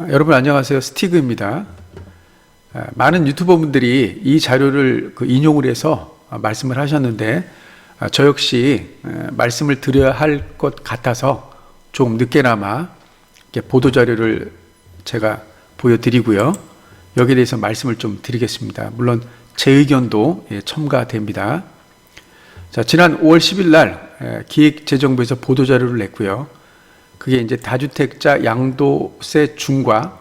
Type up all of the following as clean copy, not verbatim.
여러분 안녕하세요. 스티그입니다. 많은 유튜버분들이 이 자료를 인용을 해서 말씀을 하셨는데 저 역시 말씀을 드려야 할 것 같아서 조금 늦게나마 보도자료를 제가 보여드리고요. 여기에 대해서 말씀을 좀 드리겠습니다. 물론 제 의견도 첨가됩니다. 자, 지난 5월 10일 날 기획재정부에서 보도자료를 냈고요. 그게 이제 다주택자 양도세 중과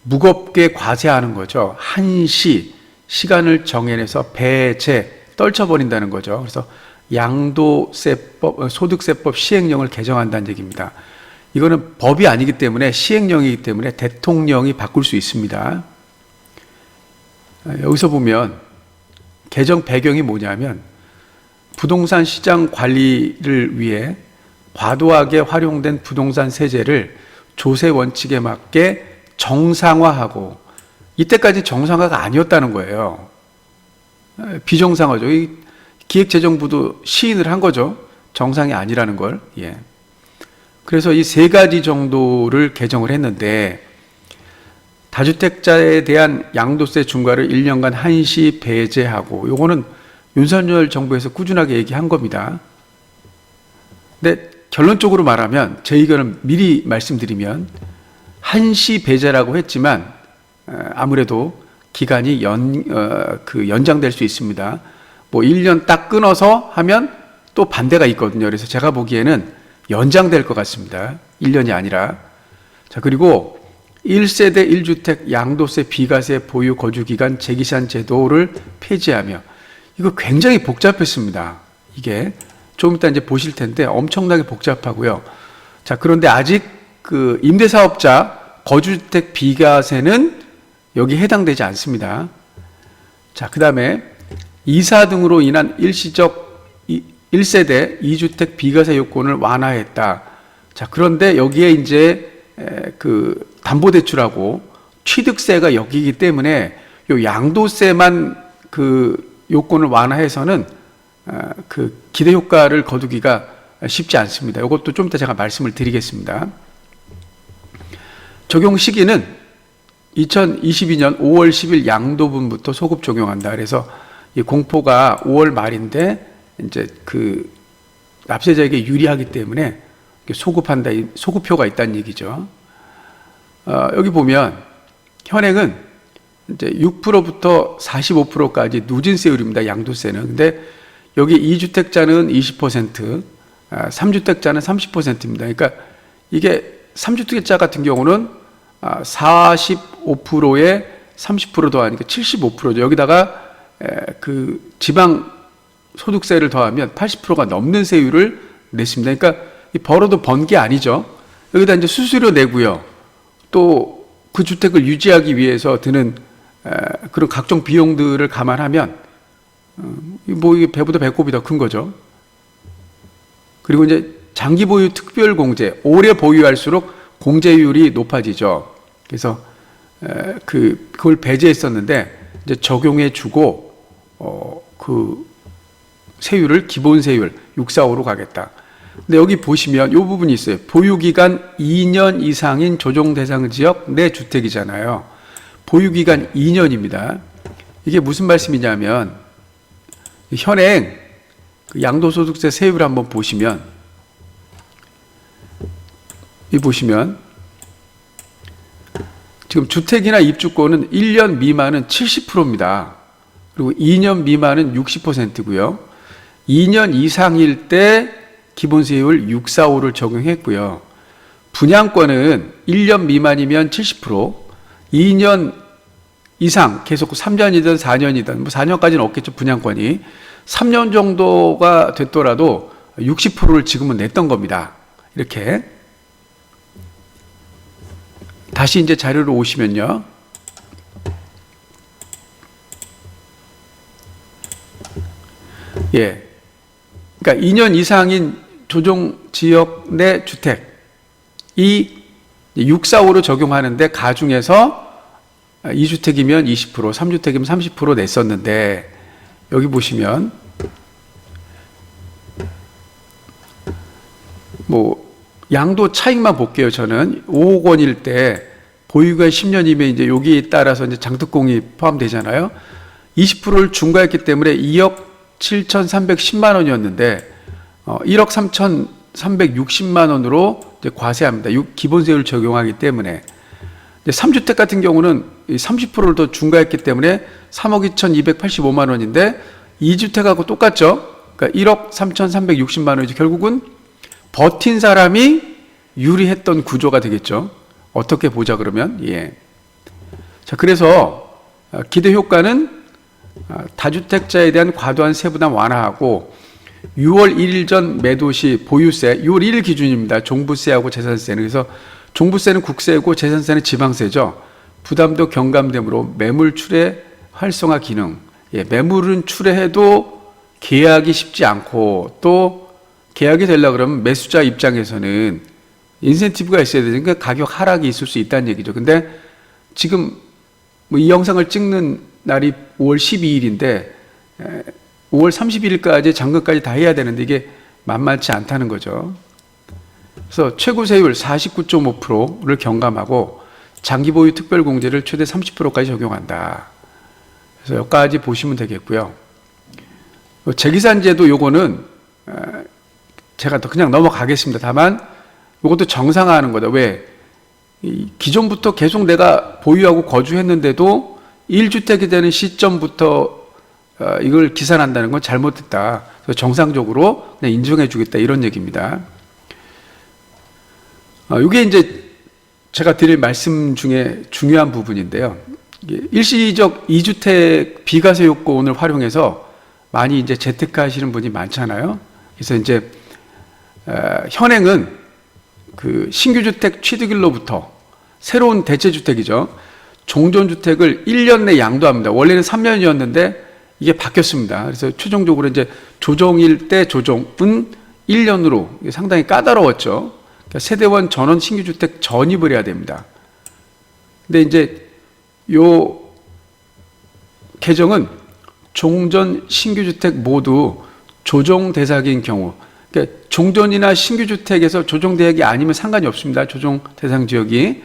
무겁게 과세하는 거죠. 한시 시간을 정해내서 배제 떨쳐버린다는 거죠. 그래서 양도세법, 소득세법 시행령을 개정한다는 얘기입니다. 이거는 법이 아니기 때문에 시행령이기 때문에 대통령이 바꿀 수 있습니다. 여기서 보면 개정 배경이 뭐냐면 부동산 시장 관리를 위해 과도하게 활용된 부동산 세제를 조세 원칙에 맞게 정상화하고, 이때까지 정상화가 아니었다는 거예요. 비정상화죠. 기획재정부도 시인을 한 거죠. 정상이 아니라는 걸. 그래서 이 세 가지 정도를 개정을 했는데, 다주택자에 대한 양도세 중과를 1년간 한시 배제하고, 요거는 윤석열 정부에서 꾸준하게 얘기한 겁니다. 근데 결론적으로 말하면, 제 의견을 미리 말씀드리면 한시 배제라고 했지만 아무래도 기간이 연장될 수 있습니다. 뭐 1년 딱 끊어서 하면 또 반대가 있거든요. 그래서 제가 보기에는 연장될 것 같습니다. 1년이 아니라. 자, 그리고 1세대 1주택 양도세 비과세 보유 거주기간 재기산 제도를 폐지하며, 이거 굉장히 복잡했습니다. 이게 좀 이따 이제 보실 텐데 엄청나게 복잡하고요. 자, 그런데 아직 그 임대사업자 거주주택 비과세는 여기 해당되지 않습니다. 자, 그 다음에 이사 등으로 인한 일시적 1세대 2주택 비과세 요건을 완화했다. 자, 그런데 여기에 이제 그 담보대출하고 취득세가 여기기 때문에 요 양도세만 그 요건을 완화해서는 그 기대 효과를 거두기가 쉽지 않습니다. 이것도 좀 이따 제가 말씀을 드리겠습니다. 적용 시기는 2022년 5월 10일 양도분부터 소급 적용한다. 그래서 이 공포가 5월 말인데 이제 그 납세자에게 유리하기 때문에 소급한다, 소급표가 있다는 얘기죠. 여기 보면 현행은 이제 6%부터 45%까지 누진세율입니다. 양도세는. 근데 여기 2주택자는 20%, 3주택자는 30%입니다. 그러니까 이게 3주택자 같은 경우는 45%에 30% 더하니까 75%죠. 여기다가 그 지방 소득세를 더하면 80%가 넘는 세율을 냈습니다. 그러니까 벌어도 번 게 아니죠. 여기다 이제 수수료 내고요. 또 그 주택을 유지하기 위해서 드는 그런 각종 비용들을 감안하면 뭐 이게 배보다 배꼽이 더 큰 거죠. 그리고 이제 장기 보유 특별 공제, 오래 보유할수록 공제율이 높아지죠. 그래서 그걸 배제했었는데 이제 적용해 주고 그 세율을 기본 세율 645로 가겠다. 근데 여기 보시면 이 부분이 있어요. 보유기간 2년 이상인 조정 대상 지역 내 주택이잖아요. 보유기간 2년입니다. 이게 무슨 말씀이냐면 현행 양도소득세 세율을 한번 보시면, 이 보시면 지금 주택이나 입주권은 1년 미만은 70%입니다. 그리고 2년 미만은 60%고요. 2년 이상일 때 기본세율 645를 적용했고요. 분양권은 1년 미만이면 70%, 2년 이상 계속 3년이든 4년이든 뭐 4년까지는 없겠죠. 분양권이 3년 정도가 됐더라도 60%를 지금은 냈던 겁니다. 이렇게 다시 이제 자료로 오시면요. 그러니까 2년 이상인 조정지역 내 주택, 이 645로 적용하는데 가중해서 2주택이면 20%, 3주택이면 30% 냈었는데, 여기 보시면 뭐 양도 차익만 볼게요. 저는 5억 원일 때 보유가 10년이면 이제 여기에 따라서 이제 장특공이 포함되잖아요. 20%를 중과했기 때문에 2억 7,310만 원이었는데 1억 3,360만 원으로 이제 과세합니다. 기본세율을 적용하기 때문에. 3주택 같은 경우는 30%를 더 중과했기 때문에 3억 2,285만 원인데 2주택하고 똑같죠. 그러니까 1억 3,360만 원이죠. 결국은 버틴 사람이 유리했던 구조가 되겠죠. 어떻게 보자 그러면? 예. 자, 그래서 기대 효과는 다주택자에 대한 과도한 세부담 완화하고 6월 1일 전 매도 시 보유세, 6월 1일 기준입니다. 종부세하고 재산세는. 그래서 종부세는 국세고 재산세는 지방세죠. 부담도 경감되므로 매물 출회 활성화 기능. 예, 매물은 출회해도 계약이 쉽지 않고 또 계약이 되려고 그러면 매수자 입장에서는 인센티브가 있어야 되니까 가격 하락이 있을 수 있다는 얘기죠. 근데 지금 이 영상을 찍는 날이 5월 12일인데 5월 31일까지 잔금까지 다 해야 되는데 이게 만만치 않다는 거죠. 그래서 최고세율 49.5%를 경감하고 장기보유 특별공제를 최대 30%까지 적용한다. 그래서 여기까지 보시면 되겠고요. 재기산제도 요거는 제가 또 그냥 넘어가겠습니다. 다만 이것도 정상화하는 거다. 왜? 기존부터 계속 내가 보유하고 거주했는데도 1주택이 되는 시점부터 이걸 기산한다는 건 잘못됐다. 그래서 정상적으로 그냥 인정해 주겠다 이런 얘기입니다. 이게 이제 제가 드릴 말씀 중에 중요한 부분인데요. 일시적 2주택 비과세 요건을 활용해서 많이 이제 재테크하시는 분이 많잖아요. 그래서 이제 현행은 그 신규주택 취득일로부터 새로운 대체주택이죠. 종전주택을 1년 내 양도합니다. 원래는 3년이었는데 이게 바뀌었습니다. 그래서 최종적으로 이제 조정일 때 조정은 1년으로 상당히 까다로웠죠. 그러니까 세대원 전원 신규주택 전입을 해야 됩니다. 근데 이제 요 개정은 종전 신규주택 모두 조정 대상인 경우, 그러니까 종전이나 신규주택에서 조정 대상이 아니면 상관이 없습니다. 조정 대상 지역이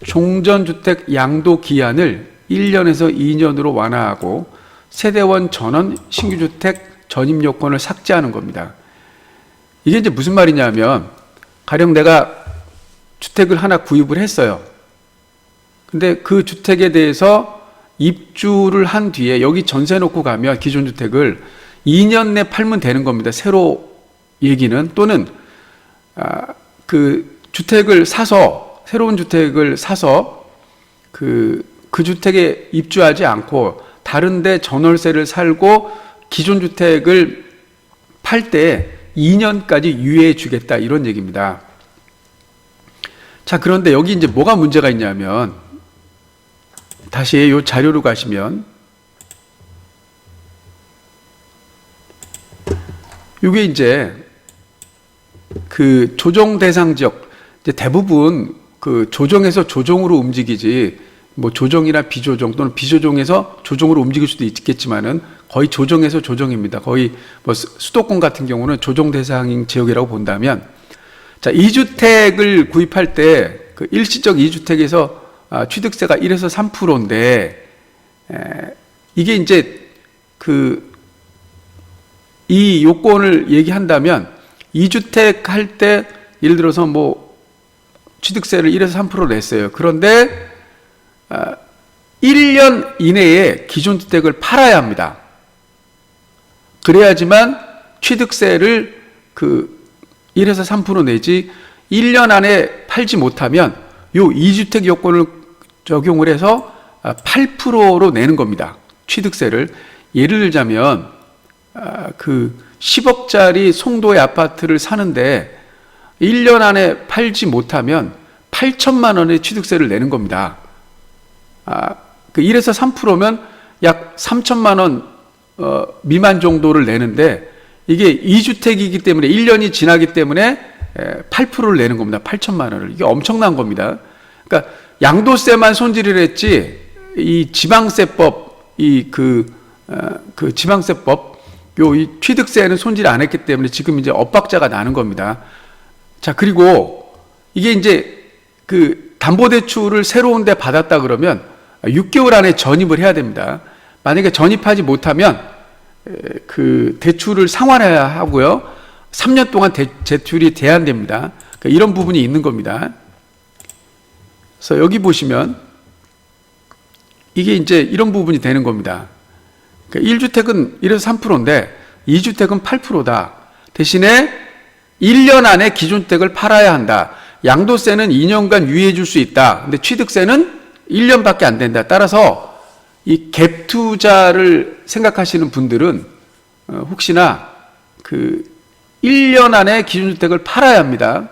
종전주택 양도 기한을 1년에서 2년으로 완화하고 세대원 전원 신규주택 전입 요건을 삭제하는 겁니다. 이게 이제 무슨 말이냐면 가령 내가 주택을 하나 구입을 했어요. 근데 그 주택에 대해서 입주를 한 뒤에 여기 전세 놓고 가면 기존 주택을 2년 내 팔면 되는 겁니다. 새로 얘기는 또는 그 주택을 사서 새로운 주택을 사서 그 주택에 입주하지 않고 다른데 전월세를 살고 기존 주택을 팔 때 2년까지 유예해 주겠다 이런 얘기입니다. 자, 그런데 여기 이제 뭐가 문제가 있냐면 다시 이 자료로 가시면 이게 이제 그 조정 대상 지역 이제 대부분 그 조정에서 조정으로 움직이지 뭐 조정이나 비조정 또는 비조정에서 조정으로 움직일 수도 있겠지만은 거의 조정에서 조정입니다. 거의 뭐 수도권 같은 경우는 조정 대상인 지역이라고 본다면 자, 2주택을 구입할 때 그 일시적 2주택에서 취득세가 1에서 3%인데 이게 이제 그 이 요건을 얘기한다면 2주택 할 때 예를 들어서 뭐 취득세를 1에서 3% 냈어요. 그런데 1년 이내에 기존 주택을 팔아야 합니다. 그래야지만 취득세를 그 1에서 3% 내지 1년 안에 팔지 못하면 요 2주택 요건을 적용을 해서 8%로 내는 겁니다. 취득세를. 예를 들자면 그 10억짜리 송도의 아파트를 사는데 1년 안에 팔지 못하면 8천만 원의 취득세를 내는 겁니다. 그 1에서 3%면 약 3천만 원 미만 정도를 내는데 이게 2주택이기 때문에 1년이 지나기 때문에 8%를 내는 겁니다. 8천만 원을. 이게 엄청난 겁니다. 그러니까 양도세만 손질을 했지 이 지방세법 그 지방세법 이 취득세는 손질 안 했기 때문에 지금 이제 엇박자가 나는 겁니다. 자, 그리고 이게 이제 그 담보대출을 새로운 데 받았다 그러면 6개월 안에 전입을 해야 됩니다. 만약에 전입하지 못하면 그 대출을 상환해야 하고요. 3년 동안 대출이 제한됩니다. 그러니까 이런 부분이 있는 겁니다. 그래서 여기 보시면 이게 이제 이런 부분이 되는 겁니다. 그러니까 1주택은 1에서 3%인데 2주택은 8%다. 대신에 1년 안에 기준주택을 팔아야 한다. 양도세는 2년간 유예해 줄 수 있다. 근데 취득세는 1년밖에 안 된다. 따라서 이 갭 투자를 생각하시는 분들은 혹시나 그 1년 안에 기준주택을 팔아야 합니다.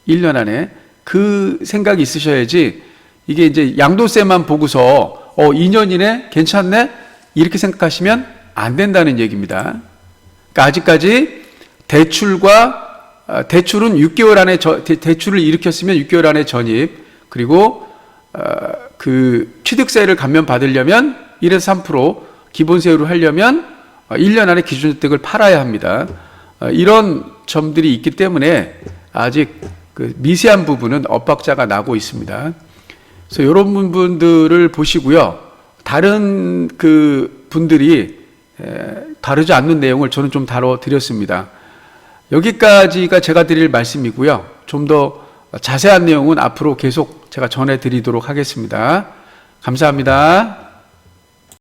1년 안에. 그 생각이 있으셔야지 이게 이제 양도세만 보고서 2년이네? 괜찮네? 이렇게 생각하시면 안 된다는 얘기입니다. 그러니까 아직까지 대출은 6개월 안에 대출을 일으켰으면 6개월 안에 전입, 그리고 그 취득세를 감면받으려면 1에서 3% 기본세율로 하려면 1년 안에 기준주택을 팔아야 합니다. 이런 점들이 있기 때문에 아직 그 미세한 부분은 엇박자가 나고 있습니다. 그래서 이런 부분들을 보시고요. 다른 그 분들이 다루지 않는 내용을 저는 좀 다뤄드렸습니다. 여기까지가 제가 드릴 말씀이고요. 좀 더 자세한 내용은 앞으로 계속 제가 전해드리도록 하겠습니다. 감사합니다.